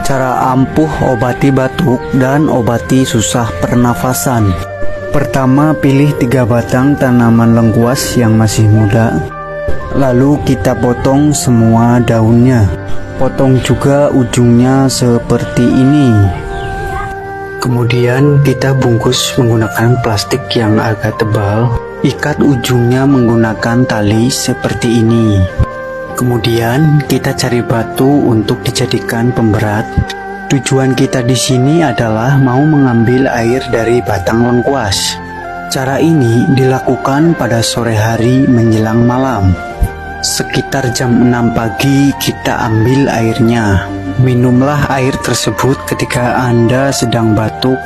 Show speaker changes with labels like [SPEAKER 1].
[SPEAKER 1] Cara ampuh obati batuk dan obati susah pernafasan. Pertama, pilih 3 batang tanaman lengkuas yang masih muda. Lalu kita potong semua daunnya. Potong juga ujungnya seperti ini. Kemudian kita bungkus menggunakan plastik yang agak tebal. Ikat ujungnya menggunakan tali seperti ini. Kemudian kita cari batu untuk dijadikan pemberat. Tujuan kita di sini adalah mau mengambil air dari batang lengkuas. Cara ini dilakukan pada sore hari menjelang malam. Sekitar jam 6 pagi kita ambil airnya. Minumlah air tersebut ketika Anda sedang batuk